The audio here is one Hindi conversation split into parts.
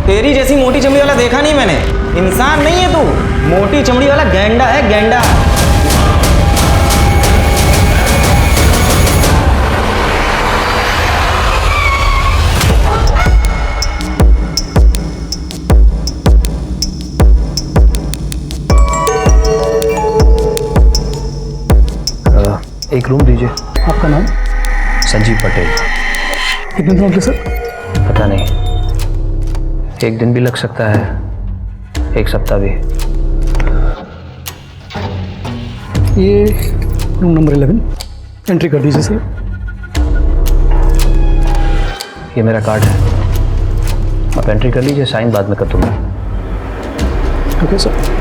तेरी जैसी मोटी चमड़ी वाला देखा नहीं मैंने। इंसान नहीं है तू, मोटी चमड़ी वाला गैंडा है, गैंडा। एक रूम दीजिए। आपका नाम? संजीव पटेल। कितने दिन होंगे सर? पता नहीं, एक दिन भी लग सकता है, एक सप्ताह भी। ये रूम नंबर 11 एंट्री कर दीजिए सर। ये मेरा कार्ड है, आप एंट्री कर लीजिए, साइन बाद में कर दूंगा। Okay sir.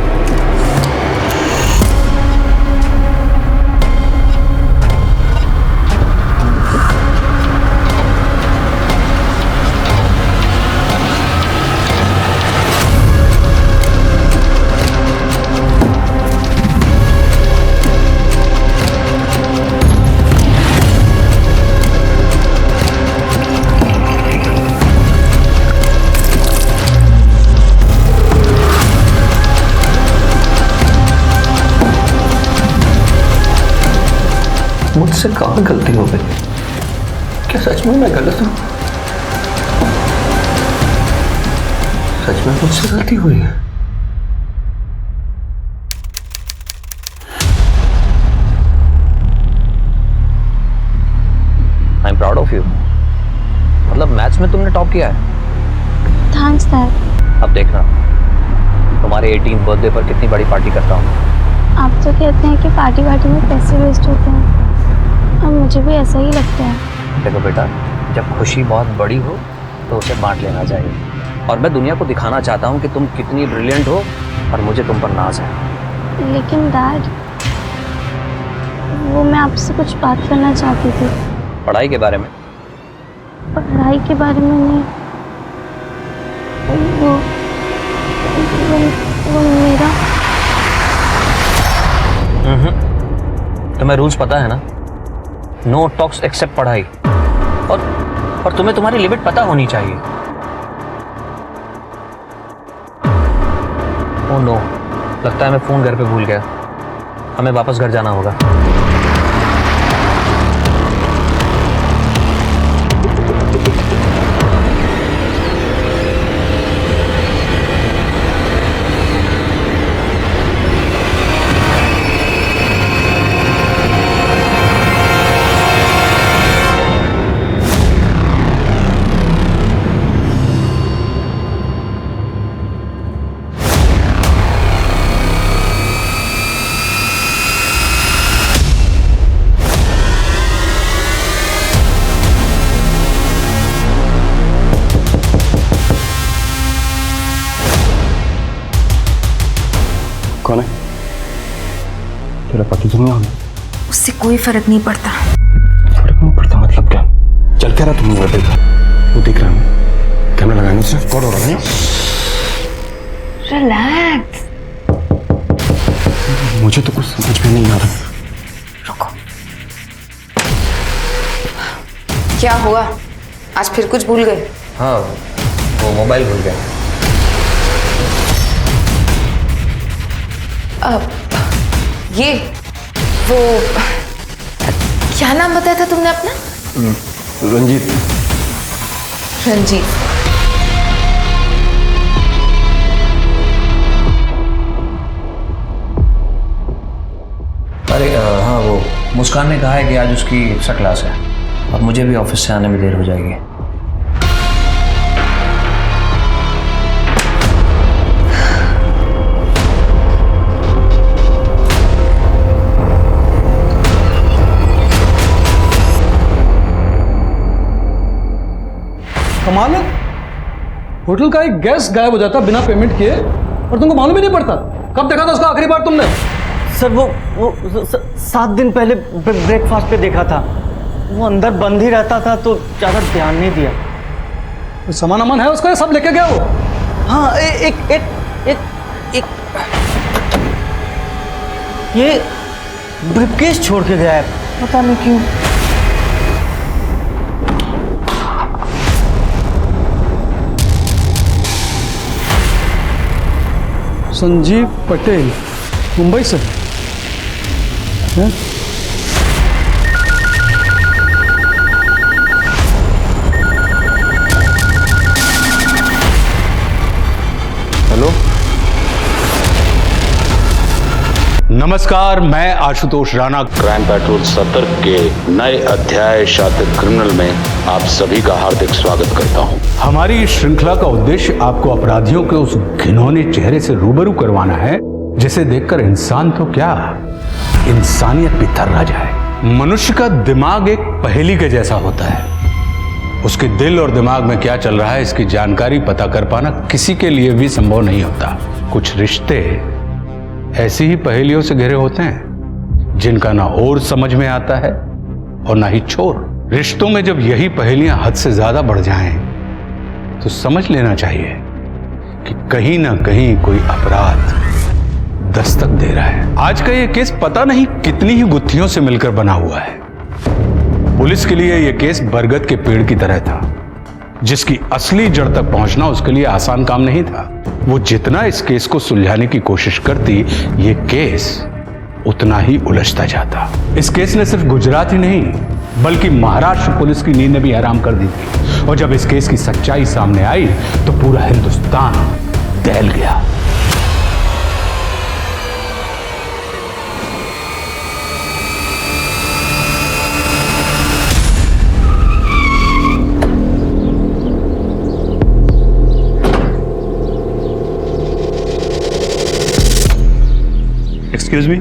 मुझसे कहाँ गलती हो गई? क्या सच में मैं गलत हूँ? सच में मुझसे गलती हुई है? I am proud of you. मतलब मैथ्स में तुमने टॉप किया है। Thanks dad. अब देखना तुम्हारे 18th बर्थडे पर कितनी बड़ी पार्टी करता हूँ। आप तो कहते हैं कि पार्टी वार्टी में पैसे वेस्ट होते हैं, और मुझे भी ऐसा ही लगता है। देखो बेटा, जब खुशी बहुत बड़ी हो तो उसे बांट लेना चाहिए, और मैं दुनिया को दिखाना चाहता हूँ कि तुम कितनी ब्रिलियंट हो और मुझे तुम पर नाज है। लेकिन डैड, वो मैं आपसे कुछ बात करना चाहती थी। पढ़ाई के बारे में? पढ़ाई के बारे में नहीं, वो मेरा। तुम्हें रूल्स पता है ना? नो टॉक्स एक्सेप्ट पढ़ाई। और तुम्हें तुम्हारी लिमिट पता होनी चाहिए। ओह नो, लगता है मैं फोन घर पे भूल गया। हमें वापस घर जाना होगा। कौन है? तेरा पति तो नहीं होगा? उससे कोई फर्क नहीं पड़ता। फर्क नहीं पड़ता मतलब क्या? चल क्या रहा तुम? वो देख रहा हूँ, कैमरा लगाने से कौन हो रहा है? रिलैक्स। मुझे तो कुछ समझ में नहीं आ रहा। रुको। क्या हुआ? आज फिर कुछ भूल गए? हाँ, वो मोबाइल भूल गया। ये वो क्या नाम बताया था तुमने अपना? रंजीत। रंजीत। अरे हाँ, वो मुस्कान ने कहा है कि आज उसकी एक्स्ट्रा क्लास है, अब मुझे भी ऑफिस से आने में देर हो जाएगी। कमाल है, होटल का एक गेस्ट गायब हो जाता बिना पेमेंट किए और तुमको मालूम ही नहीं पड़ता। कब देखा था उसका आखिरी बार तुमने? सर वो 7 दिन पहले ब्रेकफास्ट पे देखा था। वो अंदर बंद ही रहता था तो ज़्यादा ध्यान नहीं दिया। सामान अमान है उसका? सब लेके गया वो? हाँ, एक ये ब्रीफकेस छोड़ के गया है, पता नहीं क्यों। संजीव पटेल मुंबई से हैं? हेलो, नमस्कार, मैं आशुतोष राणा। क्राइम पेट्रोल सतर्क के नए अध्याय शातिर क्रिमिनल में आप सभी का हार्दिक स्वागत करता हूं। हमारी इस श्रृंखला का उद्देश्य आपको अपराधियों के उस घिनौने चेहरे से रूबरू करवाना है जिसे देखकर इंसान तो क्या, इंसानियत भी थर्रा जाए। मनुष्य का दिमाग एक पहेली के जैसा होता है। उसके दिल और दिमाग में क्या चल रहा है इसकी जानकारी पता कर पाना किसी के लिए भी संभव नहीं होता। कुछ रिश्ते ऐसी ही पहेलियों से घिरे होते हैं जिनका ना ओर समझ में आता है और ना ही छोर। रिश्तों में जब यही पहेलियां हद से ज्यादा बढ़ जाएं तो समझ लेना चाहिए कि कहीं ना कहीं कोई अपराध दस्तक दे रहा है। आज का यह केस पता नहीं कितनी ही गुत्थियों से मिलकर बना हुआ है। पुलिस के लिए यह केस बरगद के पेड़ की तरह था जिसकी असली जड़ तक पहुंचना उसके लिए आसान काम नहीं था। वो जितना इस केस को सुलझाने की कोशिश करती, ये केस उतना ही उलझता जाता। इस केस ने सिर्फ गुजरात ही नहीं बल्कि महाराष्ट्र पुलिस की नींद भी हराम कर दी थी। और जब इस केस की सच्चाई सामने आई तो पूरा हिंदुस्तान दहल गया। एक्सक्यूज मी,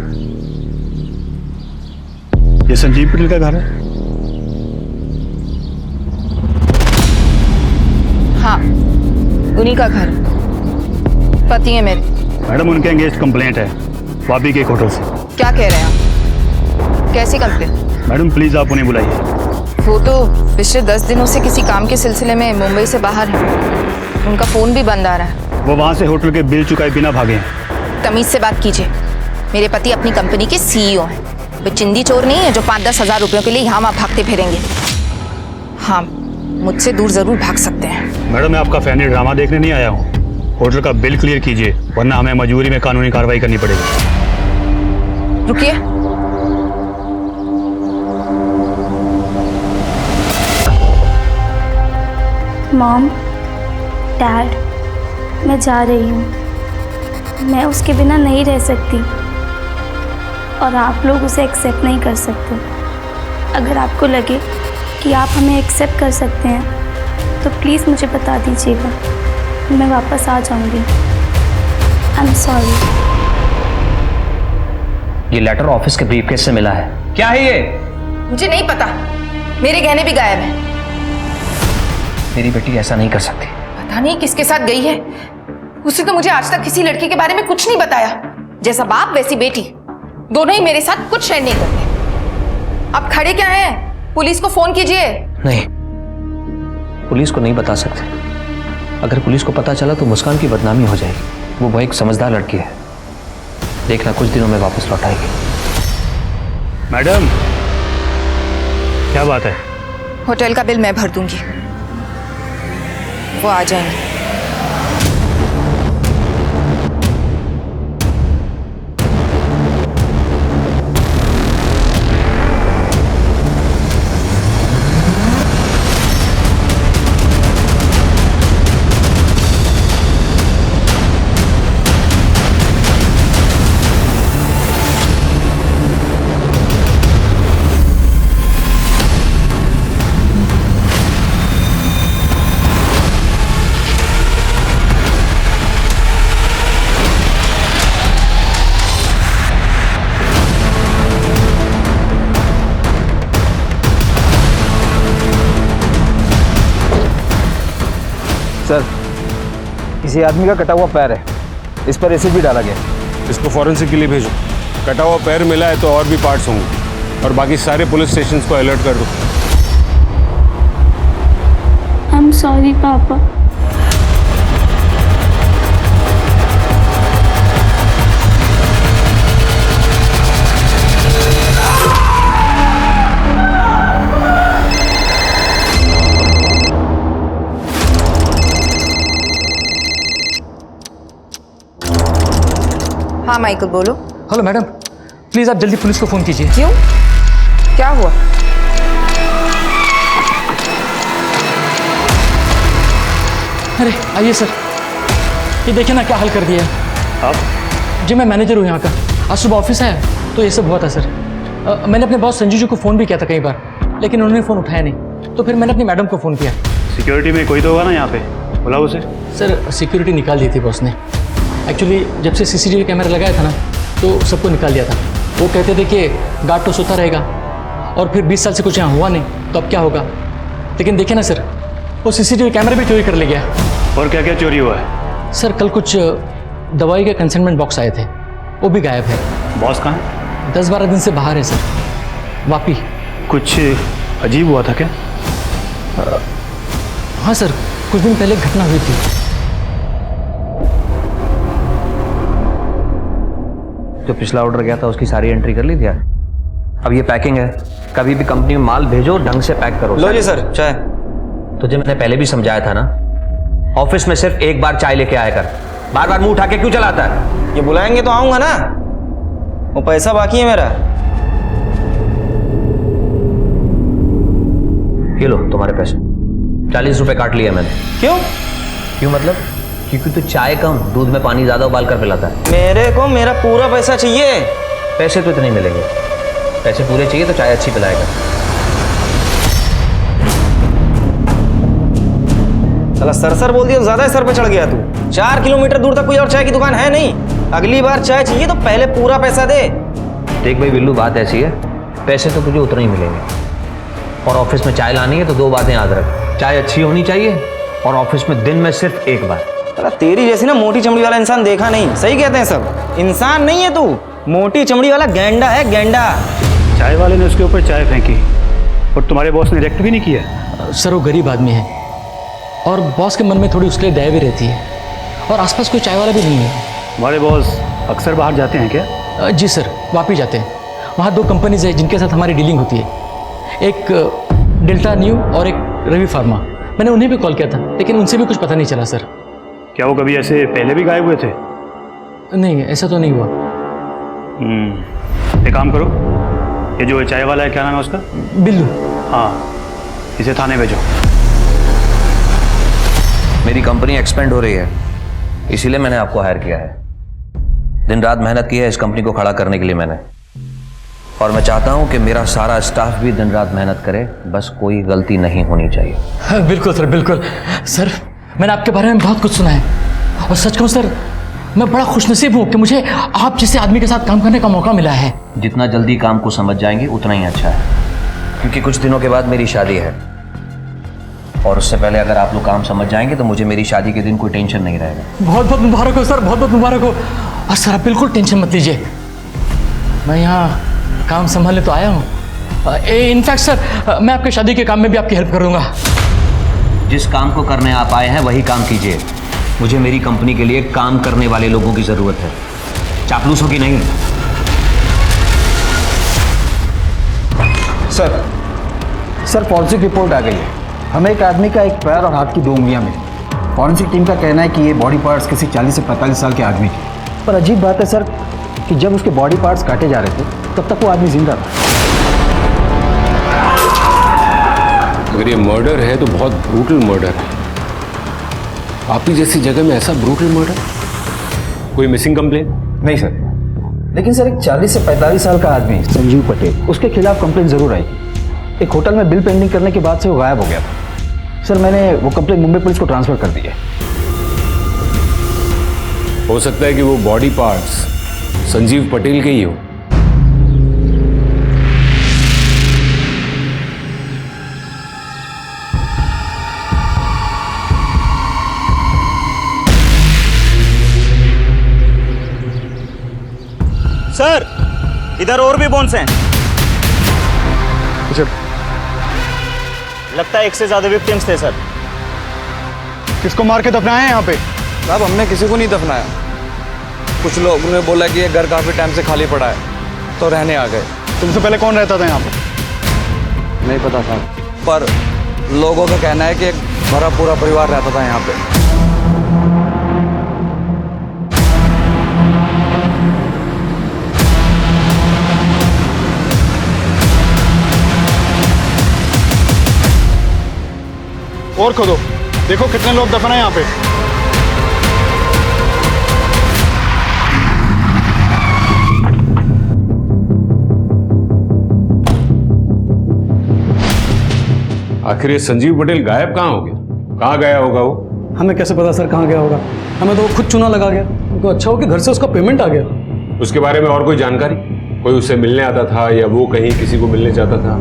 ये संजीव पटेल का घर है? हाँ, उन्हीं का घर। पति है मेरे। मैडम, उनके एंगेज कंप्लेंट है वापी के एक होटल से। क्या कह रहे हैं आप? कैसी कंप्लेंट? मैडम प्लीज आप उन्हें बुलाइए। वो तो पिछले 10 दिनों से किसी काम के सिलसिले में मुंबई से बाहर है। उनका फोन भी बंद आ रहा है। वो वहां से होटल के बिल चुकाए बिना भागे हैं। तमीज से बात कीजिए। मेरे पति अपनी कंपनी के सीईओ हैं। वे चिंदी चोर नहीं है जो 5-10 हज़ार रुपयों के लिए यहाँ वहाँ भागते फिरेंगे। हाँ, मुझसे दूर जरूर भाग सकते हैं। मैडम, मैं आपका फैमिली ड्रामा देखने नहीं आया हूँ। होटल का बिल क्लियर कीजिए वरना हमें मजबूरी में कानूनी कार्रवाई करनी पड़ेगी। रुकिए। मॉम, डैड, मैं जा रही हूँ। मैं उसके बिना नहीं रह सकती और आप लोग उसे एक्सेप्ट नहीं कर सकते। अगर आपको लगे कि आप हमें एक्सेप्ट कर सकते हैं तो प्लीज़ मुझे बता दीजिएगा, मैं वापस आ जाऊंगी। I am sorry. ये लेटर ऑफिस के ब्रीफकेस से मिला है। क्या है ये? मुझे नहीं पता। मेरे गहने भी गायब हैं। मेरी बेटी ऐसा नहीं कर सकती। पता नहीं किसके साथ गई है। उसे तो मुझे आज तक किसी लड़के के बारे में कुछ नहीं बताया। जैसा बाप वैसी बेटी, दोनों ही मेरे साथ कुछ शेयर नहीं करते। अब खड़े क्या हैं? पुलिस को फोन कीजिए। नहीं, पुलिस को नहीं बता सकते। अगर पुलिस को पता चला तो मुस्कान की बदनामी हो जाएगी। वो एक समझदार लड़की है। देखना कुछ दिनों में वापस लौट आएगी। मैडम, क्या बात है? होटल का बिल मैं भर दूंगी, वो आ जाएंगे। सर, किसी आदमी का कटा हुआ पैर है। इस पर एसिड भी डाला गया। इसको फॉरेंसिक के लिए भेजो। कटा हुआ पैर मिला है तो और भी पार्ट्स होंगे। और बाकी सारे पुलिस स्टेशंस को अलर्ट कर दो। आई एम सॉरी पापा। हाँ माइकल बोलो। हेलो मैडम, प्लीज़ आप जल्दी पुलिस को फ़ोन कीजिए। क्यों, क्या हुआ? अरे आइए सर, ये देखिए ना क्या हाल कर दिया है। आप? जी मैं मैनेजर हूँ यहाँ का। आज सुबह ऑफिस आया तो ये सब हुआ था सर। मैंने अपने बॉस संजू जी को फ़ोन भी किया था कई बार, लेकिन उन्होंने फ़ोन उठाया नहीं, तो फिर मैंने अपनी मैडम को फ़ोन किया। सिक्योरिटी में कोई तो होगा ना यहाँ पे, बुलाओ उसे। सर सिक्योरिटी निकाल दी थी बॉस ने। एक्चुअली जब से सीसीटीवी कैमरा लगाया था ना, तो सबको निकाल दिया था। वो कहते थे कि गार्ड तो सोता रहेगा, और फिर 20 साल से कुछ यहाँ हुआ नहीं, तो अब क्या होगा। लेकिन देखिए ना सर, वो सीसीटीवी कैमरा भी चोरी कर ले गया। और क्या क्या चोरी हुआ है? सर कल कुछ दवाई के कंसाइनमेंट बॉक्स आए थे, वो भी गायब है। बॉस कहाँ है? 10-12 दिन से बाहर है सर। वापी। कुछ अजीब हुआ था क्या? हाँ सर, कुछ दिन पहले घटना हुई थी। जो पिछला ऑर्डर गया था उसकी सारी एंट्री कर ली थी। अब ये पैकिंग है, कभी भी कंपनी में माल भेजो ढंग से पैक करो। लो जी सर चाय। तुझे मैंने पहले भी समझाया था ना, ऑफिस में सिर्फ एक बार चाय लेके आया कर, बार बार मुंह उठा के क्यों चलाता है? ये बुलाएंगे तो आऊंगा ना, वो पैसा बाकी है मेरा। ये लो तुम्हारे पैसे, 40 रुपए काट लिया मैंने। क्यों? क्यों मतलब? क्योंकि तू चाय कम दूध में पानी ज्यादा उबाल कर पिलाता है। मेरे को मेरा पूरा पैसा चाहिए। पैसे तो इतने मिलेंगे, पैसे पूरे चाहिए तो चाय अच्छी पिलाएगा। साला सर बोल दिया तो ज्यादा सर पे चढ़ गया तू। 4 किलोमीटर दूर तक कोई और चाय की दुकान है नहीं। अगली बार चाय चाहिए तो पहले पूरा पैसा दे। देख भाई बिल्लू, बात ऐसी है, पैसे तो तुझे उतने ही मिलेंगे, और ऑफिस में चाय लानी है तो 2 बातें याद रख, चाय अच्छी होनी चाहिए और ऑफिस में दिन में सिर्फ 1 बार। साला तेरी जैसी ना मोटी चमड़ी वाला इंसान देखा नहीं। सही कहते हैं सब, इंसान नहीं है तू, मोटी चमड़ी वाला गैंडा है, गैंडा। चाय वाले ने उसके ऊपर चाय फेंकी और तुम्हारे बॉस ने रिएक्ट भी नहीं किया। सर वो गरीब आदमी है, और बॉस के मन में थोड़ी उसके लिए दया भी रहती है, और आसपास कोई चाय वाला भी नहीं है। तुम्हारे बॉस अक्सर बाहर जाते हैं क्या? जी सर, वापी जाते हैं। वहाँ 2 कंपनीज है जिनके साथ हमारी डीलिंग होती है, एक डेल्टा न्यू और एक रवि फार्मा। मैंने उन्हें भी कॉल किया था, लेकिन उनसे भी कुछ पता नहीं चला सर। क्या वो कभी ऐसे पहले भी गायब हुए थे? नहीं, ऐसा तो नहीं हुआ। एक काम करो, ये जो चाय वाला है क्या नाम है उसका? बिल्लू। हाँ, इसे थाने भेजो। मेरी कंपनी एक्सपेंड हो रही है, इसीलिए मैंने आपको हायर किया है। दिन रात मेहनत की है इस कंपनी को खड़ा करने के लिए मैंने, और मैं चाहता हूं कि मेरा सारा स्टाफ भी दिन रात मेहनत करे, बस कोई गलती नहीं होनी चाहिए। हाँ, बिल्कुल सर, बिल्कुल सर। मैंने आपके बारे में बहुत कुछ सुना है, और सच कहूँ सर, मैं बड़ा खुशनसीब हूँ कि मुझे आप जैसे आदमी के साथ काम करने का मौका मिला है। जितना जल्दी काम को समझ जाएंगे उतना ही अच्छा है, क्योंकि कुछ दिनों के बाद मेरी शादी है, और उससे पहले अगर आप लोग काम समझ जाएंगे तो मुझे मेरी शादी के दिन कोई टेंशन नहीं रहेगा। बहुत बहुत मुबारक हो सर, बहुत बहुत मुबारक हो। और सर आप बिल्कुल टेंशन मत लीजिए, मैं यहाँ काम संभालने तो आया हूँ। इनफैक्ट सर, मैं आपके शादी के काम में भी आपकी हेल्प करूँगा। जिस काम को करने आप आए हैं वही काम कीजिए। मुझे मेरी कंपनी के लिए काम करने वाले लोगों की ज़रूरत है, चापलूसों की नहीं। सर फॉरेंसिक रिपोर्ट आ गई है। हमें एक आदमी का एक पैर और हाथ की 2 उंगलियां मिली। फॉरेंसिक टीम का कहना है कि ये बॉडी पार्ट्स किसी 40 से 45 साल के आदमी के। पर अजीब बात है सर कि जब उसके बॉडी पार्ट्स काटे जा रहे थे तब तक वो आदमी जिंदा था। अगर ये मर्डर है तो बहुत ब्रूटल मर्डर है। आपकी जैसी जगह में ऐसा ब्रूटल मर्डर? कोई मिसिंग कंप्लेन? नहीं सर, लेकिन सर एक 40 से 45 साल का आदमी संजीव पटेल, उसके खिलाफ कंप्लेन जरूर आई। एक होटल में बिल पेंडिंग करने के बाद से वो गायब हो गया था। सर मैंने वो कंप्लेन मुंबई पुलिस को ट्रांसफर कर दी है। हो सकता है कि वो बॉडी पार्ट्स संजीव पटेल के ही हो। सर इधर और भी बोन्स हैं। लगता है 1 से ज्यादा विक्टिम्स थे सर। किसको मार के दफनाए हैं यहाँ पे? साहब हमने किसी को नहीं दफनाया। कुछ लोगों ने बोला कि ये घर काफी टाइम से खाली पड़ा है तो रहने आ गए। तुमसे पहले कौन रहता था यहाँ पे? नहीं पता साहब, पर लोगों का कहना है कि हमारा पूरा परिवार रहता था यहाँ पे। और खोदो, देखो कितने लोग दफन है यहाँ पे। आखिर ये संजीव पटेल गायब कहाँ हो गया? कहाँ गया होगा वो? हमें कैसे पता सर कहाँ गया होगा? हमें तो वो खुद चुना लगा गया। तो अच्छा हो कि घर से उसका पेमेंट आ गया। उसके बारे में और कोई जानकारी? कोई उससे मिलने आता था या वो कहीं किसी को मिलने जाता था?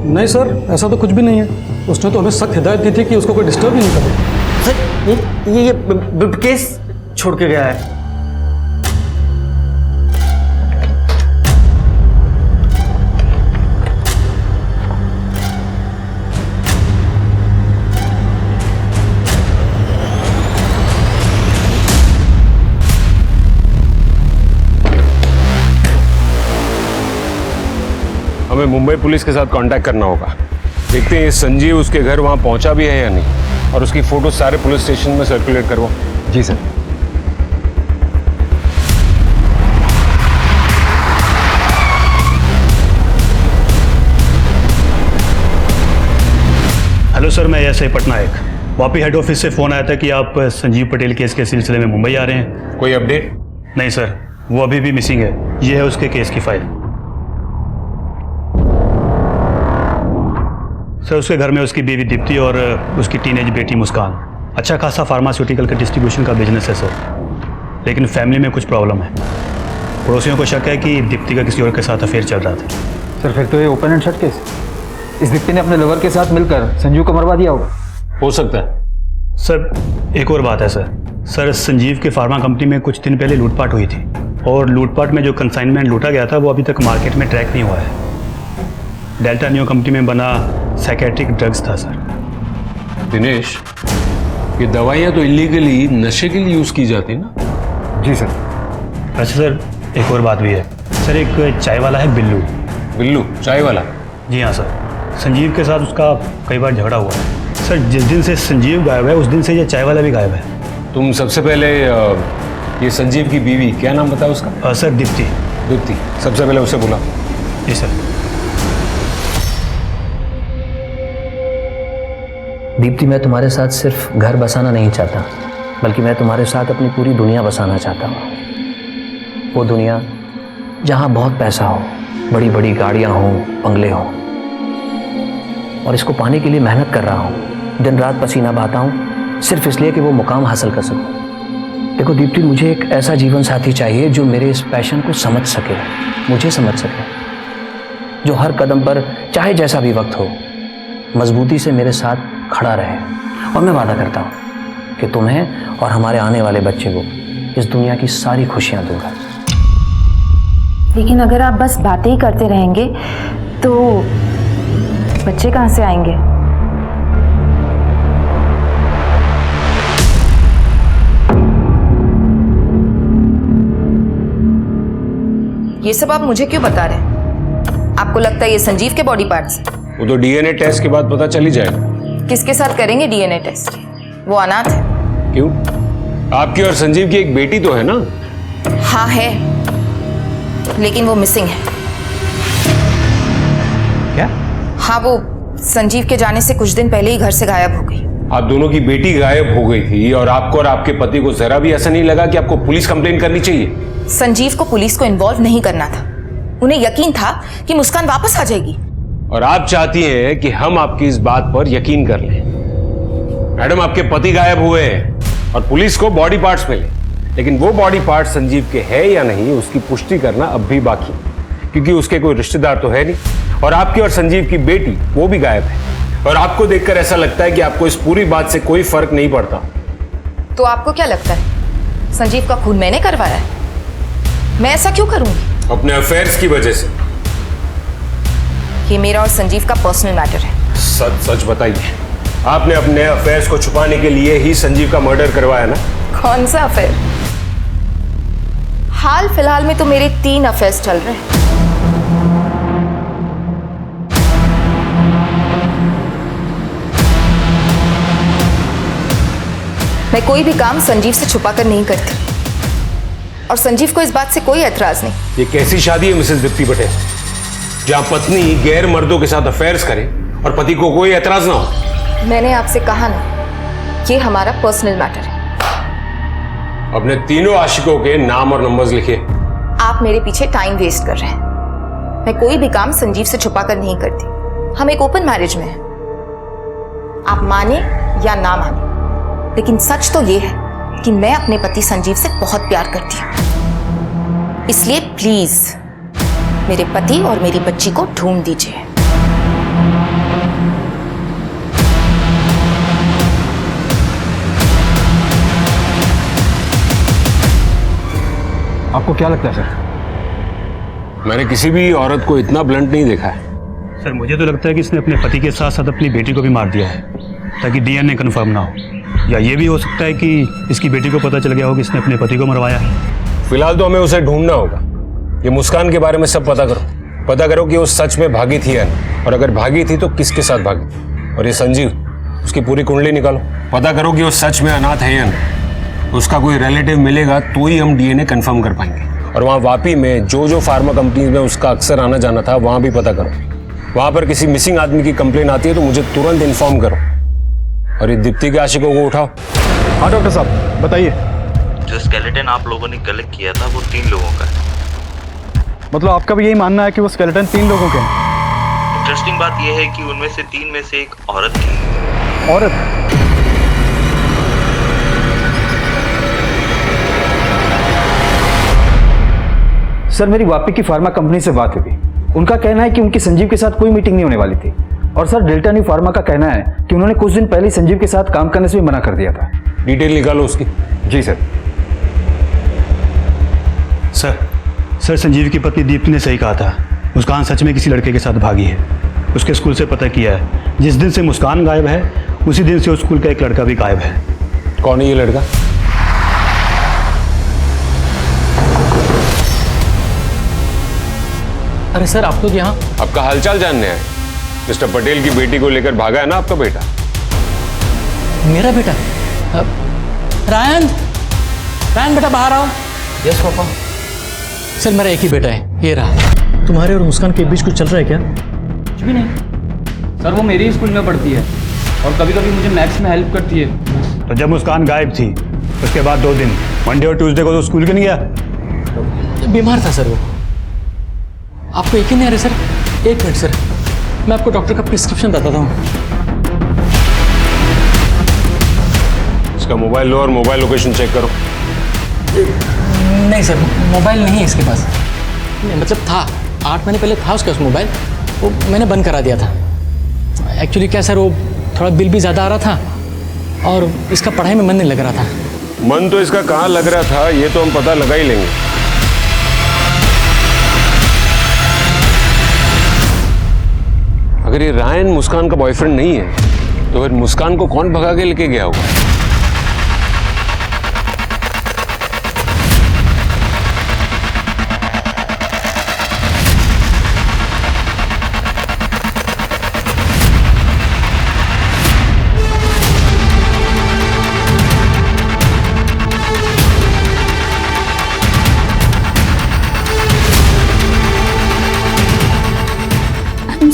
नहीं सर, ऐसा तो कुछ भी नहीं है। उसने तो हमें सख्त हिदायत दी थी कि उसको कोई डिस्टर्ब ही नहीं करे। सर ये केस छोड़ के गया है। हमें मुंबई पुलिस के साथ कांटेक्ट करना होगा। देखते हैं ये संजीव उसके घर वहां पहुंचा भी है या नहीं, और उसकी फोटो सारे पुलिस स्टेशन में सर्कुलेट करवाओ। जी सर। हेलो सर, मैं SI Patnaik. Vapi head office से फ़ोन आया था कि आप संजीव पटेल केस के सिलसिले में मुंबई आ रहे हैं। कोई अपडेट? नहीं सर, वो अभी भी मिसिंग है। ये है उसके केस की फाइल। सर उसके घर में उसकी बीवी दीप्ति और उसकी टीनेज बेटी मुस्कान। अच्छा खासा फार्मास्यूटिकल का डिस्ट्रीब्यूशन का बिजनेस है सर, लेकिन फैमिली में कुछ प्रॉब्लम है। पड़ोसियों को शक है कि दीप्ति का किसी और के साथ अफेयर चल रहा था। सर फिर तो ये ओपन एंड शट केस। इस दीप्ति ने अपने लवर के साथ मिलकर संजीव को मरवा दिया होगा। हो सकता है। सर एक और बात है सर संजीव के फार्मा कंपनी में कुछ दिन पहले लूटपाट हुई थी, और लूटपाट में जो कंसाइनमेंट लूटा गया था वो अभी तक मार्केट में ट्रैक नहीं हुआ है। डेल्टा न्यू कंपनी में बना साइकेट्रिक ड्रग्स था सर। दिनेश, ये दवाइयाँ तो इलीगली नशे के लिए यूज़ की जाती ना? जी सर। अच्छा सर एक और बात भी है सर, एक चाय वाला है बिल्लू। बिल्लू चाय वाला? जी हाँ सर, संजीव के साथ उसका कई बार झगड़ा हुआ है सर। जिस दिन से संजीव गायब है उस दिन से ये चाय वाला भी गायब है। तुम सबसे पहले ये संजीव की बीवी, क्या नाम बताया उसका? सर दीप्ति। दीप्ति, सबसे पहले उसे बुला। जी सर। दीप्ति, मैं तुम्हारे साथ सिर्फ घर बसाना नहीं चाहता, बल्कि मैं तुम्हारे साथ अपनी पूरी दुनिया बसाना चाहता हूँ। वो दुनिया जहाँ बहुत पैसा हो, बड़ी बड़ी गाड़ियाँ हों, बंगले हों, और इसको पाने के लिए मेहनत कर रहा हूँ। दिन रात पसीना बहाता हूँ सिर्फ इसलिए कि वो मुकाम हासिल कर सकूँ। देखो दीप्ति, मुझे एक ऐसा जीवन साथी चाहिए जो मेरे इस पैशन को समझ सके, मुझे समझ सके, जो हर कदम पर चाहे जैसा भी वक्त हो मजबूती से मेरे साथ खड़ा रहे। और मैं वादा करता हूँ कि तुम्हें और हमारे आने वाले बच्चे को इस दुनिया की सारी खुशियाँ दूंगा। लेकिन अगर आप बस बातें ही करते रहेंगे तो बच्चे कहाँ से आएंगे? ये सब आप मुझे क्यों बता रहे हैं? आपको लगता है ये संजीव के बॉडी पार्ट्स? वो तो डीएनए टेस्ट के बाद पता चल ही जाएगा। किसके साथ करेंगे डीएनए टेस्ट? वो अनाथ है। क्यों? आपकी और संजीव की एक बेटी तो है ना? हाँ है, लेकिन वो मिसिंग है। क्या? हाँ, वो संजीव के जाने से कुछ दिन पहले ही घर से गायब हो गई। आप दोनों की बेटी गायब हो गई थी और आपको और आपके पति को जरा भी ऐसा नहीं लगा कि आपको पुलिस कंप्लेन करनी चाहिए? संजीव को पुलिस को इन्वॉल्व नहीं करना था। उन्हें यकीन था कि मुस्कान वापस आ जाएगी। और आप चाहती हैं कि हम आपकी इस बात पर यकीन कर लें। मैडम, आपके पति गायब हुए हैं और पुलिस को बॉडी पार्ट्स मिले, लेकिन वो बॉडी पार्ट संजीव के है या नहीं उसकी पुष्टि करना अब भी बाकी, क्योंकि उसके कोई रिश्तेदार तो है नहीं, और आपकी और संजीव की बेटी वो भी गायब है। और आपको देखकर ऐसा लगता है कि आपको इस पूरी बात से कोई फर्क नहीं पड़ता। तो आपको क्या लगता है संजीव का खून मैंने करवाया है? मैं ऐसा क्यों करूंगी? अपने अफेयर्स की वजह से। ये मेरा और संजीव का पर्सनल मैटर है। सच सच बताइए, आपने अपने अफेयर्स को छुपाने के लिए ही संजीव का मर्डर करवाया ना? कौन सा अफेयर? हाल फिलहाल में तो मेरे 3 अफेयर्स चल रहे हैं। मैं कोई भी काम संजीव से छुपाकर नहीं करती, और संजीव को इस बात से कोई एतराज नहीं। ये कैसी शादी है मिसेस दीप्ति पटेल, जहां पत्नी गैर मर्दों के साथ अफेयर्स करे और पति को कोई एतराज ना हो? मैंने आपसे कहा ना, ये हमारा पर्सनल मैटर है। अपने तीनों आशिकों के नाम और नंबर्स लिखिए। आप मेरे पीछे टाइम वेस्ट कर रहे हैं। मैं कोई भी काम संजीव से छुपा कर नहीं करती। हम एक ओपन मैरिज में हैं। आप माने या ना माने, लेकिन सच तो ये है कि मैं अपने पति संजीव से बहुत प्यार करती हूं। इसलिए प्लीज मेरे पति और मेरी बच्ची को ढूंढ दीजिए। आपको क्या लगता है सर? मैंने किसी भी औरत को इतना ब्लंट नहीं देखा है। सर मुझे तो लगता है कि इसने अपने पति के साथ साथ अपनी बेटी को भी मार दिया है ताकि डीएनए कंफर्म ना हो। या ये भी हो सकता है कि इसकी बेटी को पता चल गया हो कि इसने अपने पति को मरवाया है। फिलहाल तो हमें उसे ढूंढना होगा। ये मुस्कान के बारे में सब पता करो। पता करो कि वो सच में भागी थी या नहीं, और अगर भागी थी तो किसके साथ भागी थी। और ये संजीव, उसकी पूरी कुंडली निकालो। पता करो कि वो सच में अनाथ है या नहीं। उसका कोई रिलेटिव मिलेगा तो ही हम डीएनए कंफर्म कर पाएंगे। और वहाँ वापी में जो फार्मा कंपनीज में उसका अक्सर आना जाना था, वहाँ भी पता करो। वहाँ पर किसी मिसिंग आदमी की कंप्लेन आती है तो मुझे तुरंत इन्फॉर्म करो। और ये दीप्ति के आशिकों को उठाओ। हाँ डॉक्टर साहब बताइए। जो स्केलेटन आप लोगों ने कलेक्ट किया था वो 3 लोगों का है। मतलब आपका भी यही मानना है कि वो स्केलेटन 3 लोगों के हैं? इंटरेस्टिंग बात यह है कि उनमें से 3 में से एक औरत थी। औरत? सर मेरी वापी की फार्मा कंपनी से बात हुई। उनका कहना है कि उनकी संजीव के साथ कोई मीटिंग नहीं होने वाली थी। और सर डेल्टा न्यू फार्मा का कहना है कि उन्होंने कुछ दिन पहले संजीव के साथ काम करने से भी मना कर दिया था। डिटेल निकालो उसकी। जी सर। सर संजीव की पत्नी दीप्ति ने सही कहा था। मुस्कान सच में किसी लड़के के साथ भागी है। उसके स्कूल से पता किया है। जिस दिन से मुस्कान गायब है उसी दिन से उस स्कूल का एक लड़का भी गायब है। कौन है ये लड़का? अरे सर आप लोग यहाँ? आपका हालचाल जानने आए। मिस्टर पटेल की बेटी को लेकर भागा है ना आपका बेटा? मेरा बेटा? रायन बेटा बाहर आओ। Yes papa. सर मेरा एक ही बेटा है, ये रहा। तुम्हारे और मुस्कान के बीच कुछ चल रहा है क्या? कुछ भी नहीं सर, वो मेरी स्कूल में पढ़ती है और कभी कभी मुझे मैथ्स में हेल्प करती है। तो जब मुस्कान गायब थी उसके बाद 2 दिन मंडे और ट्यूसडे को तो स्कूल क्यों नहीं गया? बीमार था सर वो। आपको यकीन नहीं आ रहा सर? 1 मिनट सर, मैं आपको डॉक्टर का प्रिस्क्रिप्शन बताता हूँ। इसका मोबाइल लो और मोबाइल लोकेशन चेक करो। नहीं सर, मोबाइल नहीं है इसके पास। नहीं, मतलब था 8 महीने पहले था उसके पास मोबाइल, वो मैंने बंद करा दिया था। एक्चुअली क्या सर, वो थोड़ा बिल भी ज़्यादा आ रहा था और इसका पढ़ाई में मन नहीं लग रहा था। मन तो इसका कहाँ लग रहा था ये तो हम पता लगा ही लेंगे। अगर ये रायन मुस्कान का बॉयफ्रेंड नहीं है तो फिर मुस्कान को कौन भगा के लेके गया होगा?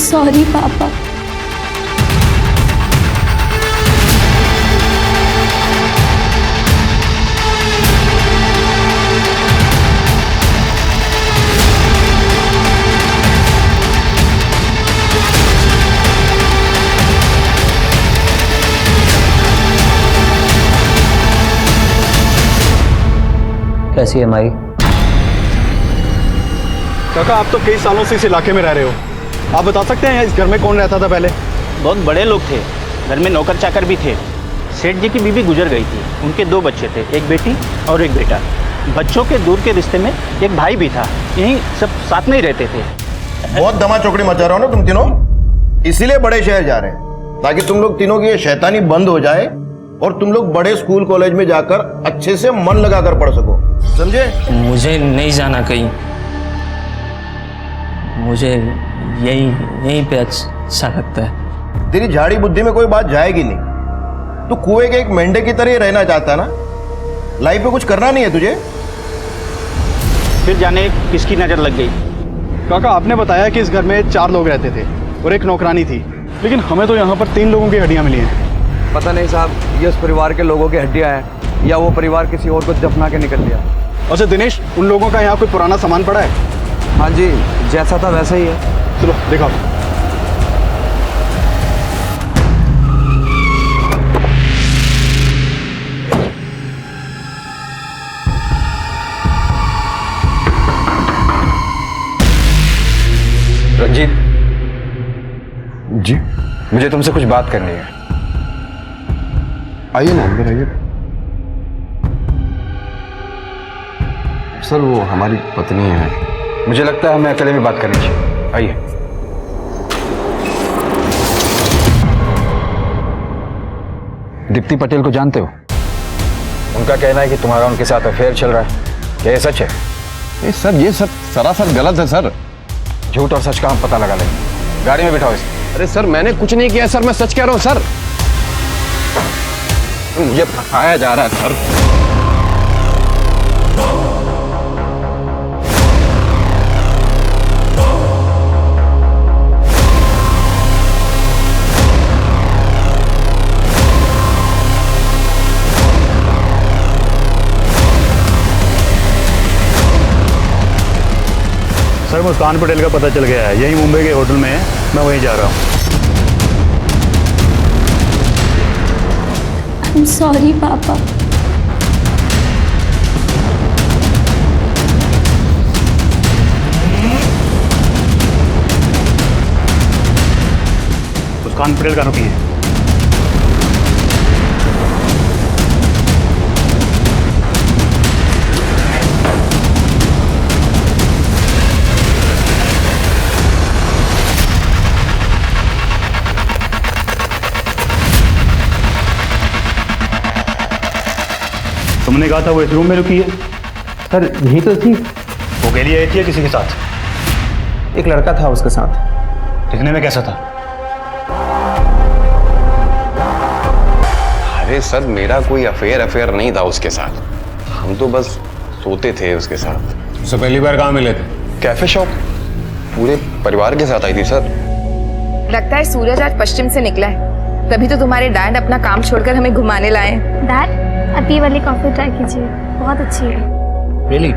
सॉरी पापा। कैसी है माई? काका आप तो कई सालों से इस इलाके में रह रहे हो, आप बता सकते हैं इस घर में कौन रहता था पहले? बहुत बड़े लोग थे, घर में नौकर चाकर भी थे। सेठ जी की बीवी गुजर गई थी, उनके 2 बच्चे थे, एक बेटी और एक बेटा। बच्चों के दूर के रिश्ते में एक भाई भी था। यहीं सब साथ में ही रहते थे। बहुत दमा चौकड़ी मचा रहा हो ना तुम तीनों, इसीलिए बड़े शहर जा रहे हैं ताकि तुम लोग तीनों की ये शैतानी बंद हो जाए और तुम लोग बड़े स्कूल कॉलेज में जाकर अच्छे से मन लगाकर पढ़ सको, समझे? मुझे नहीं जाना कहीं, मुझे यहीं पे अच्छा लगता है। तेरी झाड़ी बुद्धि में कोई बात जाएगी नहीं। तू कुएं के एक मेंढे की तरह ही रहना चाहता ना, लाइफ में कुछ करना नहीं है तुझे। फिर जाने किसकी नजर लग गई। काका आपने बताया कि इस घर में 4 लोग रहते थे और एक नौकरानी थी। लेकिन हमें तो यहाँ पर 3 लोगों की हड्डियाँ मिली हैं। पता नहीं साहब, ये उस परिवार के लोगों की हड्डियां हैं या वो परिवार किसी और को दफना के निकल लिया। अच्छा दिनेश, उन लोगों का यहाँ कोई पुराना सामान पड़ा है? हाँ जी, जैसा था वैसा ही है। चलो देखो। रंजीत जी, मुझे तुमसे कुछ बात करनी है। आइए ना अंदर आइए। सर वो हमारी पत्नी है। मुझे लगता है हमें अकेले में बात करनी चाहिए। आइए। दीप्ति पटेल को जानते हो? उनका कहना है कि तुम्हारा उनके साथ अफेयर चल रहा है। क्या ये सच है? सर ये सब सरासर गलत है सर। झूठ और सच का हम पता लगा लेंगे। गाड़ी में बिठाओ इसे। अरे सर मैंने कुछ नहीं किया सर, मैं सच कह रहा हूँ सर। मुझे फंसाया जा रहा है सर। सर मुस्कान पटेल का पता चल गया है, यही मुंबई के होटल में है, मैं वहीं जा रहा हूँ। I'm sorry, पापा। मुस्कान पटेल का आरोपी है। तुमने कहा था वो इस रूम में रुकी है। सर यही तो थी। वो के लिए आई थी या किसी के साथ? एक लड़का था उसके साथ। दिखने में कैसा था? अरे सर मेरा कोई अफेयर नहीं था उसके साथ। हम तो बस सोते थे उसके साथ। उससे पहली बार कहाँ मिले थे? Cafe shop. पूरे परिवार के साथ आई थी सर। लगता है सूरज आज पश्चिम से निकला है, तभी तो तुम्हारे डैड अपना काम छोड़कर हमें घुमाने लाए। डैड, अब ये वाली कॉफ़ी ट्राई कीजिए, बहुत अच्छी है। रियली?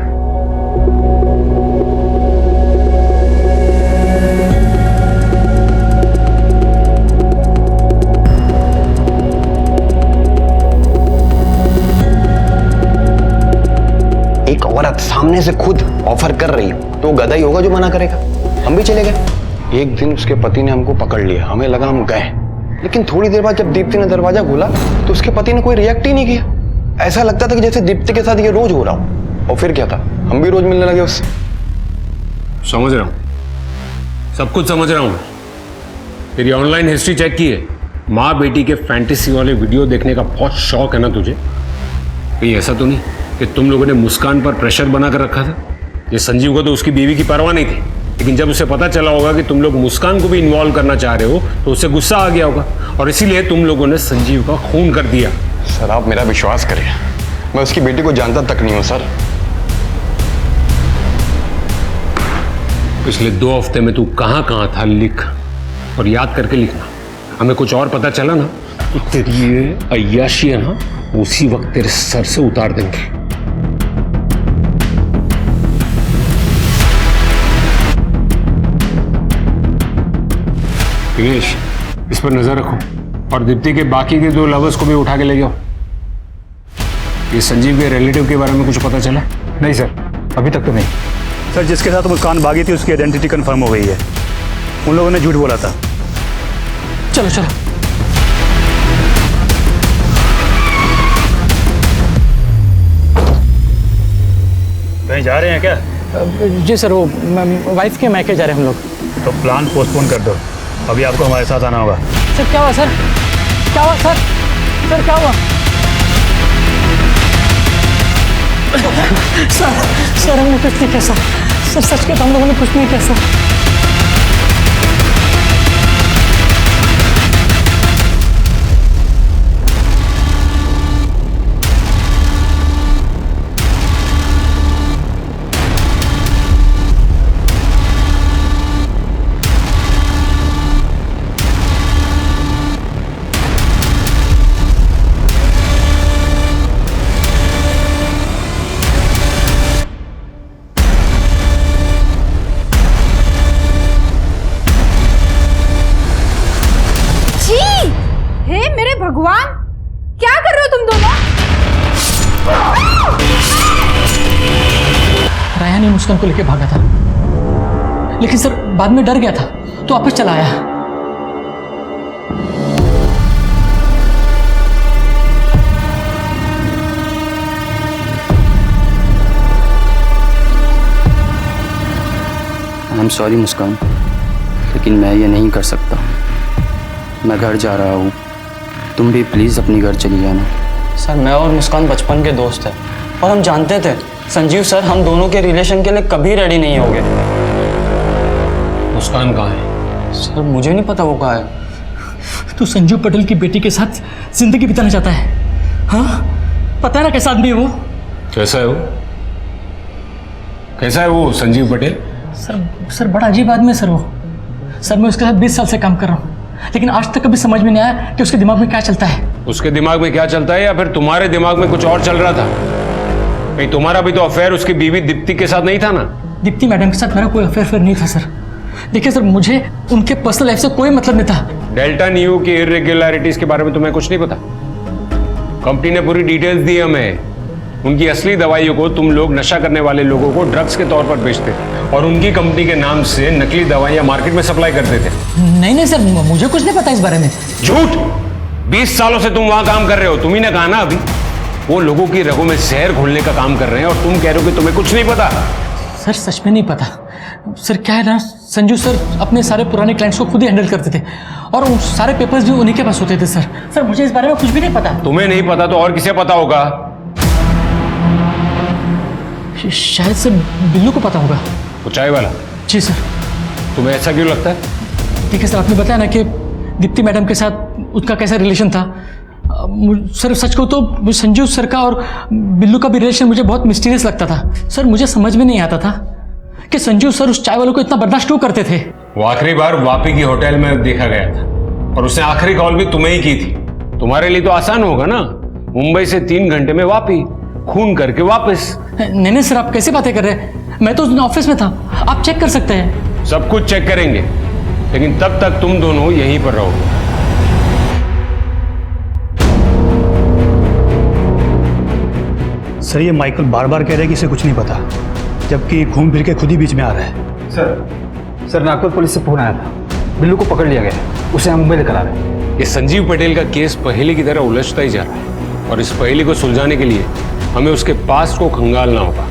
एक औरत सामने से खुद ऑफर कर रही हो तो गधा ही होगा जो मना करेगा। हम भी चले गए। एक दिन उसके पति ने हमको पकड़ लिया, हमें लगा हम गए, लेकिन थोड़ी देर बाद जब दीप्ति ने दरवाजा खोला तो उसके पति ने कोई रिएक्ट ही नहीं किया। ऐसा लगता था कि जैसे दीप्ति के साथ ये रोज हो रहा हो। और फिर क्या था, हम भी रोज मिलने लगे उससे। समझ रहा हूं, सब कुछ समझ रहा हूं। तेरी ऑनलाइन हिस्ट्री चेक की है। माँ बेटी के फैंटेसी वाले वीडियो देखने का बहुत शौक है ना तुझे? कहीं ऐसा तो नहीं कि तुम लोगों ने मुस्कान पर प्रेशर बना कर रखा था? ये संजीव को तो उसकी बीवी की परवाह नहीं थी, लेकिन जब उसे पता चला होगा कि तुम लोग मुस्कान को भी इन्वॉल्व करना चाह रहे हो तो उसे गुस्सा आ गया होगा और इसीलिए तुम लोगों ने संजीव का खून कर दिया। सर आप मेरा विश्वास करें, मैं उसकी बेटी को जानता तक नहीं हूं सर। पिछले 2 हफ्ते में तू कहां कहां था लिख और याद करके लिखना। हमें कुछ और पता चला ना तो तेरी ये अय्याशी है ना, उसी वक्त तेरे सर से उतार देंगे। दिनेश, इस पर नजर रखो और दीप्ति के बाकी के 2 लवर्स को भी उठा के ले जाओ। ये संजीव के रिलेटिव के बारे में कुछ पता चला? नहीं सर, अभी तक तो नहीं। सर जिसके साथ मुस्कान भागी थी उसकी आइडेंटिटी कंफर्म हो गई है। उन लोगों ने झूठ बोला था। चलो चलो। कहीं जा रहे हैं क्या? जी सर, वो वाइफ के मैके जा रहे हैं हम लोग। तो प्लान पोस्टपोन कर दो, अभी आपको हमारे साथ आना होगा। सर क्या हुआ सर? क्या हुआ सर? सर क्या हुआ? सर हमने कुछ नहीं किया सर। सर सच कहता हम लोगों ने कुछ नहीं किया सर। ही मुस्कान को लेके भागा था, लेकिन सर बाद में डर गया था तो वापस चला आया। आई एम सॉरी मुस्कान, लेकिन मैं ये नहीं कर सकता। मैं घर जा रहा हूँ, तुम भी प्लीज़ अपनी घर चली जाना। सर मैं और मुस्कान बचपन के दोस्त हैं और हम जानते थे संजीव सर हम दोनों के रिलेशन के लिए कभी रेडी नहीं होंगे। मुस्कान कहाँ है? सर मुझे नहीं पता वो कहाँ है। तू संजीव पटेल की बेटी के साथ जिंदगी बिताना चाहता है? हाँ, पता है ना कैसा आदमी है वो? कैसा है वो? कैसा है वो संजीव पटेल? सर बड़ा अजीब आदमी है सर वो। सर मैं उसके साथ 20 साल से काम कर रहा हूँ, लेकिन आज तक कभी समझ में नहीं आया कि उसके दिमाग में क्या चलता है। उसके दिमाग में क्या चलता है या फिर तुम्हारे दिमाग में कुछ और चल रहा था? कहीं तुम्हारा भी तो अफेयर उसकी बीवी दीप्ति के साथ नहीं था ना? दीप्ति मैडम के साथ मेरा कोई अफेयर नहीं था सर। देखिए सर, मुझे उनके पर्सनल लाइफ से कोई मतलब नहीं था। डेल्टा न्यू की इरेगुलरिटीज के बारे में तुम्हें कुछ नहीं पता? कंपनी ने पूरी डिटेल्स दी हमें। उनकी असली दवाइयों को तुम लोग नशा करने वाले लोगों को ड्रग्स के तौर पर बेचते थे और उनकी कंपनी के नाम से नकली दवाइयां मार्केट में सप्लाई करते थे। नहीं सर, मुझे कुछ नहीं पता इस बारे में। झूठ! 20 सालों से तुम वहां काम कर रहे हो। तुम ही ने कहा ना अभी, वो लोगों की रगों में जहर घोलने का काम कर रहे हैं और तुम कह रहे हो कि तुम्हें कुछ नहीं पता। सर सच में नहीं पता। सर क्या है ना, संजू सर अपने सारे पुराने क्लाइंट्स को खुद ही हैंडल करते थे और उन सारे पेपर्स भी उन्हीं के पास होते थे। सर मुझे इस बारे में कुछ भी नहीं पता। तुम्हें नहीं पता तो और किसे पता होगा? शायद से बिल्लू को पता होगा। वो चाय वाला? जी सर। तुम्हें ऐसा क्यों लगता है? ठीक है सर, आपने बताया ना कि दीप्ति मैडम के साथ उसका कैसा रिलेशन था। सर सच कहूँ तो संजू सर का और बिल्लू का भी रिलेशन मुझे बहुत मिस्टीरियस लगता था। सर मुझे समझ में नहीं आता था कि संजू सर उस चाय वालों को इतना बर्दाश्त क्यों करते थे। वो आखिरी बार वापी की होटल में देखा गया था और उसने आखिरी कॉल भी तुम्हें ही की थी। तुम्हारे लिए तो आसान होगा ना, मुंबई से 3 घंटे में वापी, खून करके वापस। नहीं सर, आप कैसे बातें कर रहे हैं? मैं तो ऑफिस में था, आप चेक कर सकते हैं। सब कुछ चेक करेंगे, लेकिन तब तक तुम दोनों यहीं पर रहोगे। सर ये माइकल बार बार कह रहा है कि इसे कुछ नहीं पता, जबकि घूम फिर के खुद ही बीच में आ रहा है। सर नागपुर पुलिस से फोन आया था, बिल्लू को पकड़ लिया गया, उसे हम मुंबई लेकर आ रहे हैं। ये संजीव पटेल का केस पहेली की तरह उलझता ही जा रहा है और इस पहेली को सुलझाने के लिए हमें उसके पास्ट को खंगालना होगा।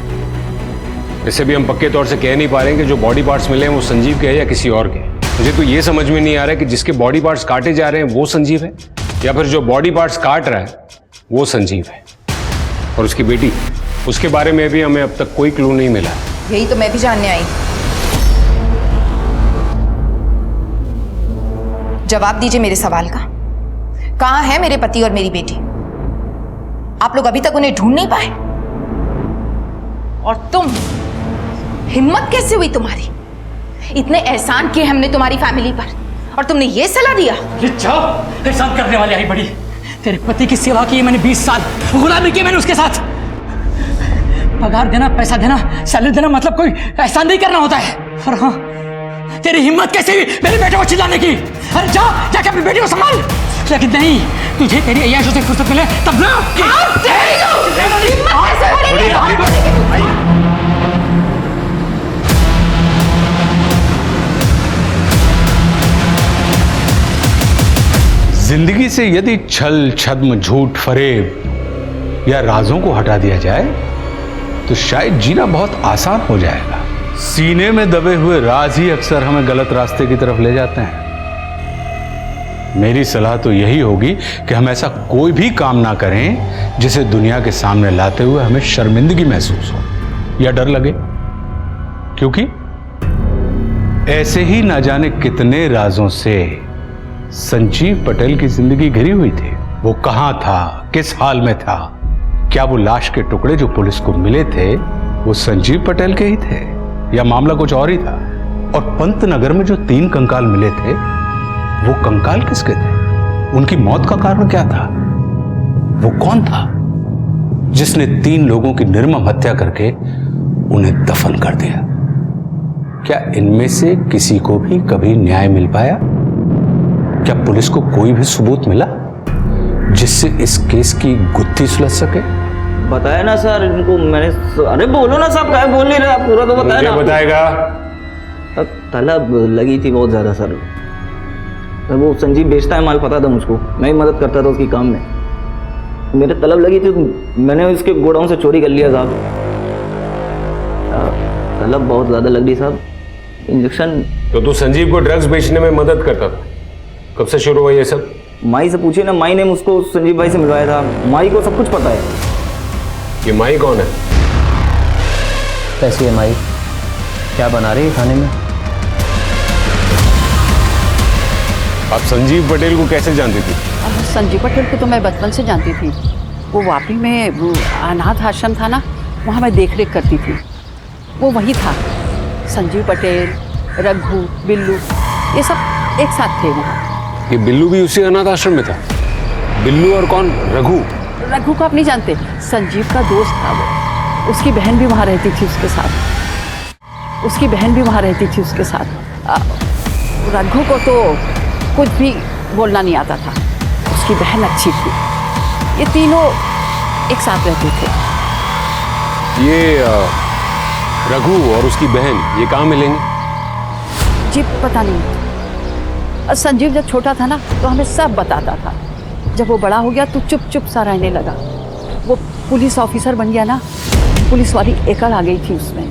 वैसे भी हम पक्के तौर से कह नहीं पा रहे हैं कि जो बॉडी पार्ट्स मिले हैं वो संजीव के हैं या किसी और के। मुझे तो ये समझ में नहीं आ रहा है कि जिसके बॉडी पार्ट्स काटे जा रहे हैं वो संजीव है या फिर जो बॉडी पार्ट्स काट रहा है वो संजीव है। और उसकी बेटी, उसके बारे में भी हमें अब तक कोई क्लू नहीं मिला। यही तो मैं भी जानने आई। जवाब दीजिए मेरे सवाल का। कहां है मेरे पति और मेरी बेटी? आप लोग अभी तक उन्हें ढूंढ नहीं पाए? और तुम, हिम्मत कैसे हुई तुम्हारी? इतने एहसान किए हमने तुम्हारी फैमिली पर और तुमने ये सलाह दिया? एहसान करने वाली आई बड़ी। तेरे पति की सेवा की मैंने 20 साल, गुलामी की मैंने उसके साथ। पगार देना, पैसा देना, सैलरी देना मतलब कोई एहसान नहीं करना होता है। और हाँ, तेरी हिम्मत कैसे हुई मेरे बेटे को चिल्लाने की? अरे जाके अपनी बेटी को संभाल। लेकिन नहीं, तुझे तेरी अय्याशों से फुर्सत मिले तब ना। जिंदगी से यदि छल, छद्म, झूठ, फरेब या राजों को हटा दिया जाए तो शायद जीना बहुत आसान हो जाएगा। सीने में दबे हुए राज ही अक्सर हमें गलत रास्ते की तरफ ले जाते हैं। मेरी सलाह तो यही होगी कि हम ऐसा कोई भी काम ना करें जिसे दुनिया के सामने लाते हुए हमें शर्मिंदगी महसूस हो या डर लगे, क्योंकि ऐसे ही ना जाने कितने राजों से संजीव पटेल की जिंदगी घिरी हुई थी। वो कहां था, किस हाल में था? क्या वो लाश के टुकड़े जो पुलिस को मिले थे वो संजीव पटेल के ही थे या मामला कुछ और ही था? और पंतनगर में जो 3 कंकाल मिले थे वो कंकाल किसके थे? उनकी मौत का कारण क्या था? वो कौन था जिसने 3 लोगों की निर्मम हत्या करके उन्हें दफन कर दिया? क्या इनमें से किसी को भी कभी न्याय मिल पाया? क्या पुलिस को कोई भी सबूत मिला जिससे इस केस की गुत्थी सुलझ सके? बताया ना सर इनको मैंने। अरे बोलो ना साहब, क्या बोल नहीं रहे आप, पूरा तो बताया ना। बताएगा? तलब लगी थी बहुत ज़्यादा सर। वो संजीव बेचता है माल, पता था मुझको, मैं ही मदद करता था उसकी काम में। मेरे तलब लगी थी, मैंने उसके गोडाउन से चोरी कर लिया साहब। तलब बहुत ज़्यादा लग रही साहब। इंजेक्शन। तो तू संजीव को ड्रग्स बेचने में मदद करता था, कब से शुरू हुआ ये सब? माई से पूछिए ना, माई ने मुझको संजीव भाई से मिलवाया था। माई को सब कुछ पता है। ये माई कौन है? कैसी है माई? क्या बना रही है खाने में? आप संजीव पटेल को कैसे जानती थी? संजीव पटेल को तो मैं बचपन से जानती थी। वो वापी में वो अनाथ आश्रम था ना, वहाँ मैं देख रेख करती थी। वो वही था। संजीव पटेल, रघु, बिल्लू, ये सब एक साथ थे वहाँ। ये बिल्लू भी उसी अनाथ आश्रम में था? बिल्लू और कौन? रघु? रघु को आप नहीं जानते, संजीव का दोस्त था वो। उसकी बहन भी वहाँ रहती थी उसके साथ। उसकी बहन भी वहाँ रहती थी उसके साथ। रघु को तो कुछ भी बोलना नहीं आता था। उसकी बहन अच्छी थी। ये तीनों एक साथ रहते थे। ये रघु और उसकी बहन ये कहाँ मिलेंगे? जी पता नहीं। संजीव जब छोटा था ना तो हमें सब बताता था। जब वो बड़ा हो गया तो चुप चुप सा रहने लगा। वो पुलिस ऑफिसर बन गया ना, पुलिस वाली एकड़ आ गई थी उसमें।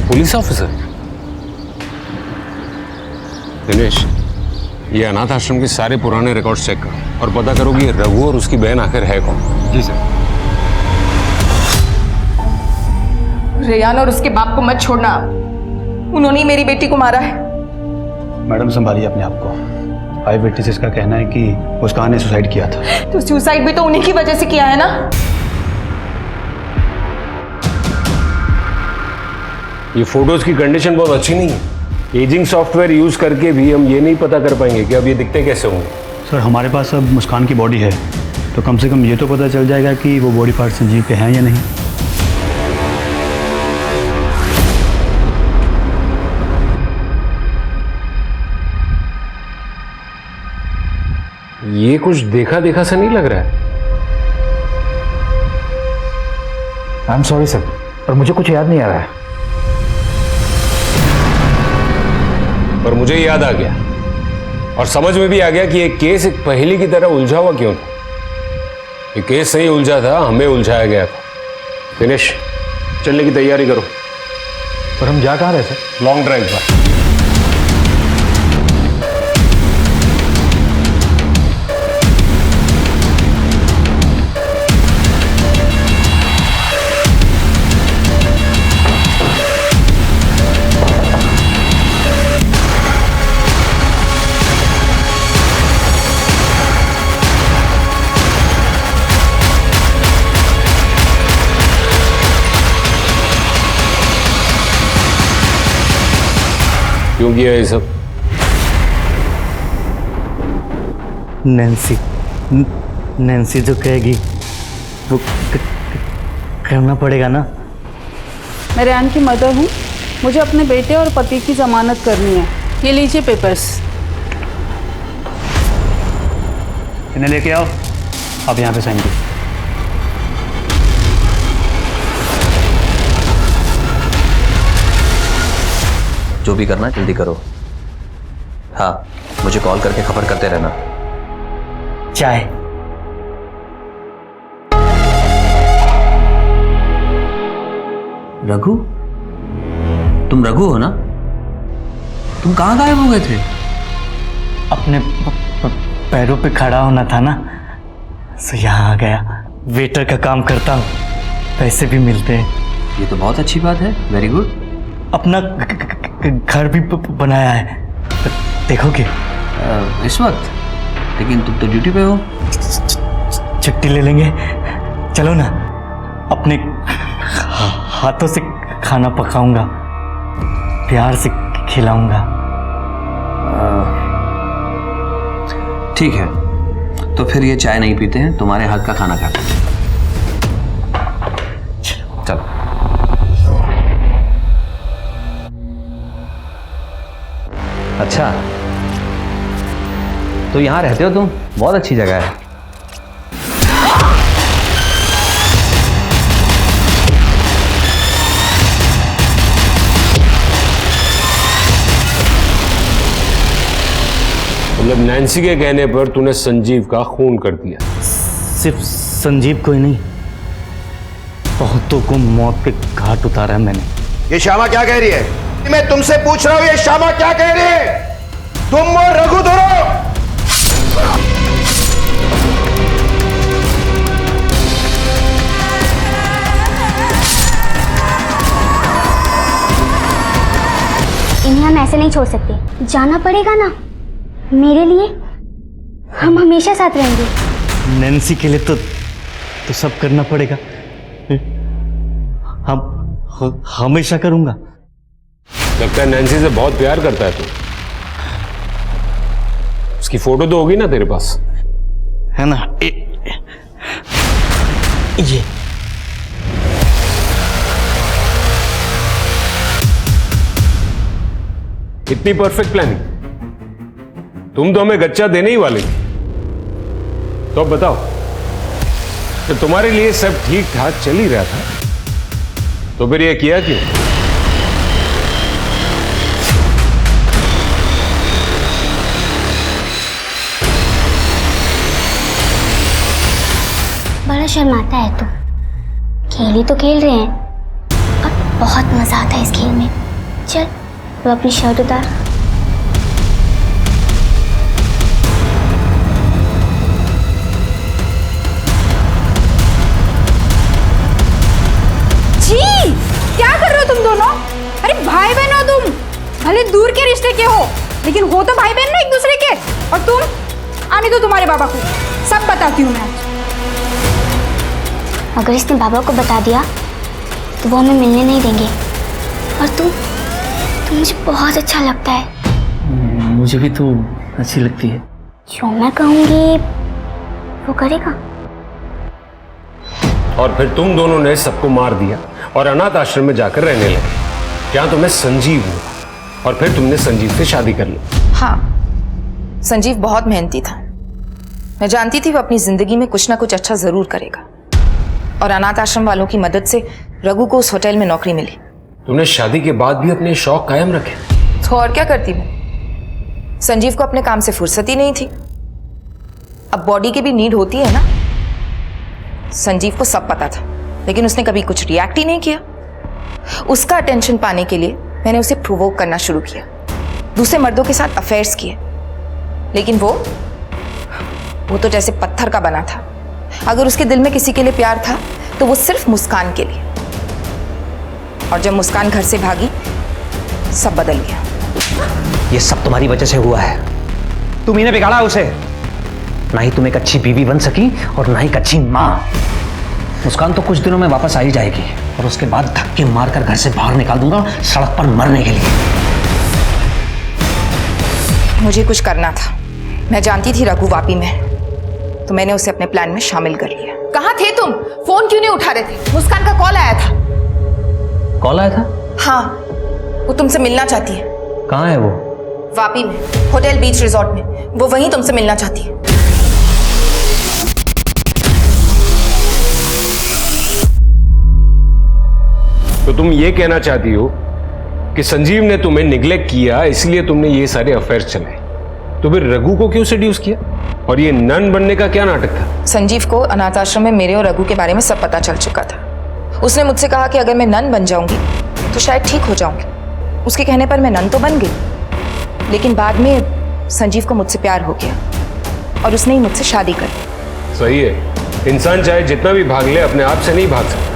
Police officer? दिनेश, ये अनाथ आश्रम के सारे पुराने रिकॉर्ड्स चेक करो और पता करो कि रघु और उसकी बहन आखिर है कौन। जी सर। रेयान और उसके बाप को मत छोड़ना, उन्होंने ही मेरी बेटी को मारा है। मैडम संभालिए अपने आप को। आई विटनेसेस का कहना है कि मुस्कान ने सुसाइड किया था। तो सुसाइड भी तो उन्हीं की वजह से किया है ना। ये फोटोज की कंडीशन बहुत अच्छी नहीं है। एजिंग सॉफ्टवेयर यूज करके भी हम ये नहीं पता कर पाएंगे कि अब ये दिखते कैसे होंगे। सर हमारे पास अब मुस्कान की बॉडी है, तो कम से कम ये तो पता चल जाएगा कि वो बॉडी पार्ट संजीव के हैं या नहीं। ये कुछ देखा देखा सा नहीं लग रहा है। आई एम सॉरी सर, पर मुझे कुछ याद नहीं आ रहा है। पर मुझे याद आ गया और समझ में भी आ गया कि ये केस एक पहेली की तरह उलझा हुआ क्यों था। ये केस नहीं उलझा था, हमें उलझाया गया था। दिनेश, चलने की तैयारी करो। पर हम जा कहाँ रहे सर? लॉन्ग ड्राइव पर। क्यों किया ये सब? नैन्सी जो कहेगी वो करना पड़ेगा ना। मैं रेयान की मदर हूँ। मुझे अपने बेटे और पति की जमानत करनी है। ये लीजिए पेपर्स। इन्हें लेके आओ, आप यहाँ पे साइन कीजिए। जो भी करना है जल्दी करो। हाँ, मुझे कॉल करके खबर करते रहना। चाय। रघु, तुम रघु हो ना? तुम कहाँ गायब हो गए थे? अपने पैरों पे खड़ा होना था ना, तो यहाँ आ गया। वेटर का काम करता हूँ, पैसे भी मिलते हैं। ये तो बहुत अच्छी बात है। Very good. अपना घर भी बनाया है, देखोगे? इस वक्त? लेकिन तुम तो ड्यूटी पे हो। छुट्टी ले लेंगे, चलो ना। अपने हाथों से खाना पकाऊंगा, प्यार से खिलाऊंगा। ठीक है, तो फिर ये चाय नहीं पीते हैं, तुम्हारे हाथ का खाना खाते हैं। चलो। अच्छा, तो यहाँ रहते हो तुम? बहुत अच्छी जगह है। मतलब नैन्सी के कहने पर तूने संजीव का खून कर दिया? सिर्फ संजीव को ही नहीं, बहुतों को मौत के घाट उतारा है मैंने। ये श्यामा क्या कह रही है? मैं तुमसे पूछ रहा हूं, ये श्यामा क्या कह रही है? तुम और रघु दोनों इन्हें हम ऐसे नहीं छोड़ सकते, जाना पड़ेगा ना मेरे लिए। हम हमेशा साथ रहेंगे। नैन्सी के लिए तो सब करना पड़ेगा। हम हमेशा करूंगा। लगता है नैन्सी से बहुत प्यार करता है तू। उसकी फोटो तो होगी ना तेरे पास, है ना? ये इतनी परफेक्ट प्लानिंग, तुम तो हमें गच्चा देने ही वाले थे। तो अब बताओ, तो तुम्हारे लिए सब ठीक ठाक चल ही रहा था, तो फिर ये किया क्यों? बड़ा शर्माता है तू। खेल ही तो खेल रहे हैं और बहुत मजा आता है इस खेल में। चल तो अपनी शर्ट उतार। जी क्या कर रहे हो तुम दोनों? अरे भाई बहन हो तुम, भले दूर के रिश्ते के हो लेकिन हो तो भाई बहन ना एक दूसरे के। और तुम आने दो तुम्हारे बाबा को, सब बताती हूँ मैं। अगर इसने बाबा को बता दिया तो वो हमें मिलने नहीं देंगे। और तू मुझे बहुत अच्छा लगता है। मुझे भी तो अच्छी लगती है। जो मैं कहूँगी वो करेगा। और फिर तुम दोनों ने सबको मार दिया और अनाथ आश्रम में जाकर रहने लगे। क्या तुम्हें संजीव हुआ और फिर तुमने संजीव से शादी कर ली? हाँ, संजीव बहुत मेहनती था। मैं जानती थी वो अपनी जिंदगी में कुछ ना कुछ अच्छा जरूर करेगा। और अनाथ आश्रम वालों की मदद से रघु को उस होटल में नौकरी मिली। तुमने शादी के बाद भी अपने शौक कायम रखे? तो और क्या करती मैं? संजीव को अपने काम से फुर्सत ही नहीं थी। अब बॉडी की भी नीड होती है ना। संजीव को सब पता था लेकिन उसने कभी कुछ रिएक्ट ही नहीं किया। उसका अटेंशन पाने के लिए मैंने उसे प्रोवोक करना शुरू किया, दूसरे मर्दों के साथ अफेयर्स किए। लेकिन वो तो जैसे पत्थर का बना था। अगर उसके दिल में किसी के लिए प्यार था तो वो सिर्फ मुस्कान के लिए। और जब मुस्कान घर से भागी सब बदल गया। ये सब तुम्हारी वजह से हुआ है। तुम ही ने बिगाड़ा उसे। ना ही तुम एक अच्छी बीवी बन सकी और ना ही एक अच्छी माँ। मुस्कान तो कुछ दिनों में वापस आ ही जाएगी और उसके बाद धक्के मारकर घर से बाहर निकाल दूंगा, सड़क पर मरने के लिए। मुझे कुछ करना था। मैं जानती थी रघु वापी में, तो मैंने उसे अपने प्लान में शामिल कर लिया। कहाँ थे तुम? फोन क्यों नहीं उठा रहे थे? मुस्कान का कॉल आया था। कॉल आया था? हाँ, वो तुमसे मिलना चाहती है। कहाँ है वो? वापी में, होटल बीच रिजॉर्ट में। वो वहीं तुमसे मिलना चाहती है। तो तुम ये कहना चाहती हो कि संजीव ने तुम्हें निग्लेक्ट किया इसलिए तुमने ये सारे अफेयर्स चलाए। तो फिर रघु को क्यों सेड्यूस किया? और ये नन बनने का क्या नाटक था? संजीव को अनाथ आश्रम में मेरे और रघु के बारे में सब पता चल चुका था। उसने मुझसे कहा कि अगर मैं नन बन जाऊंगी तो शायद ठीक हो जाऊंगी। उसके कहने पर मैं नन तो बन गई, लेकिन बाद में संजीव को मुझसे प्यार हो गया और उसने ही मुझसे शादी कर ली। सही है, इंसान चाहे जितना भी भाग ले अपने आप से नहीं भाग सकता।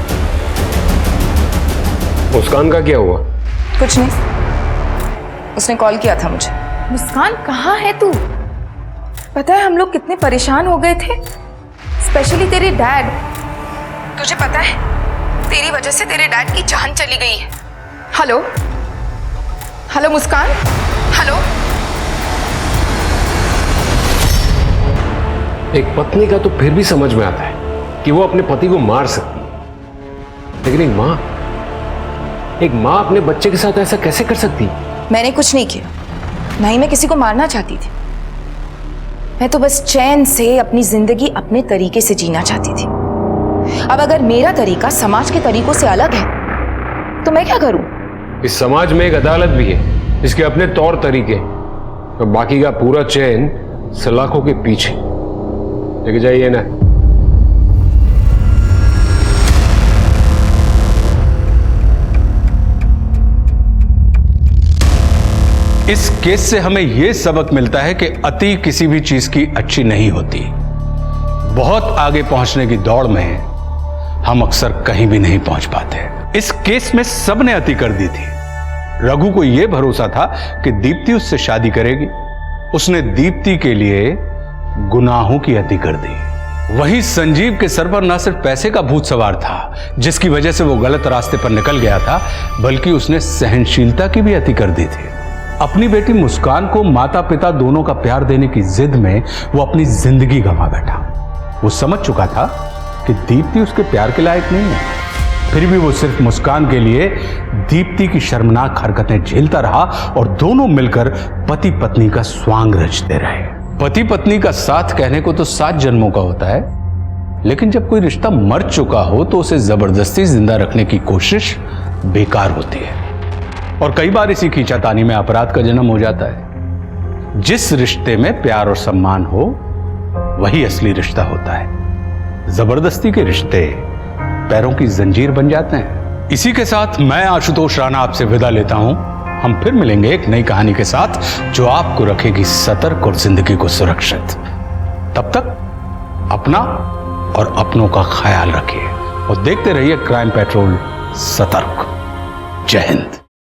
मुस्कान का क्या हुआ? कुछ नहीं, उसने कॉल किया था मुझे। मुस्कान कहाँ है तू? पता है हम लोग कितने परेशान हो गए थे, स्पेशली तेरे डैड। तुझे पता है तेरी वजह से तेरे डैड की जान चली गई है। हेलो हेलो मुस्कान, हेलो। एक पत्नी का तो फिर भी समझ में आता है कि वो अपने पति को मार सकती है, लेकिन एक माँ अपने बच्चे के साथ ऐसा कैसे कर सकती है? मैंने कुछ नहीं किया, ना ही मैं किसी को मारना चाहती थी। मैं तो बस चैन से अपनी जिंदगी अपने तरीके से जीना चाहती थी। अब अगर मेरा तरीका समाज के तरीकों से अलग है तो मैं क्या करूं? इस समाज में एक अदालत भी है, इसके अपने तौर तरीके। तो बाकी का पूरा चैन सलाखों के पीछे लेके जाइए ना। इस केस से हमें यह सबक मिलता है कि अति किसी भी चीज की अच्छी नहीं होती। बहुत आगे पहुंचने की दौड़ में हम अक्सर कहीं भी नहीं पहुंच पाते। इस केस में सबने अति कर दी थी। रघु को यह भरोसा था कि दीप्ति उससे शादी करेगी। उसने दीप्ति के लिए गुनाहों की अति कर दी। वही संजीव के सर पर न सिर्फ पैसे का भूत सवार था, जिसकी वजह से वो गलत रास्ते पर निकल गया था, बल्कि उसने सहनशीलता की भी अति कर दी थी। अपनी बेटी मुस्कान को माता पिता दोनों का प्यार देने की जिद में वो अपनी जिंदगी गंवा बैठा। वो समझ चुका था कि दीप्ति उसके प्यार के लायक नहीं है, फिर भी वो सिर्फ मुस्कान के लिए दीप्ति की शर्मनाक हरकतें झेलता रहा और दोनों मिलकर पति पत्नी का स्वांग रचते रहे। पति पत्नी का साथ कहने को तो 7 जन्मों का होता है, लेकिन जब कोई रिश्ता मर चुका हो तो उसे जबरदस्ती जिंदा रखने की कोशिश बेकार होती है। और कई बार इसी खींचातानी में अपराध का जन्म हो जाता है। जिस रिश्ते में प्यार और सम्मान हो वही असली रिश्ता होता है। जबरदस्ती के रिश्ते पैरों की जंजीर बन जाते हैं। इसी के साथ मैं आशुतोष राणा आपसे विदा लेता हूं। हम फिर मिलेंगे एक नई कहानी के साथ जो आपको रखेगी सतर्क और जिंदगी को सुरक्षित। तब तक अपना और अपनों का ख्याल रखिए और देखते रहिए क्राइम पेट्रोल सतर्क। जय हिंद।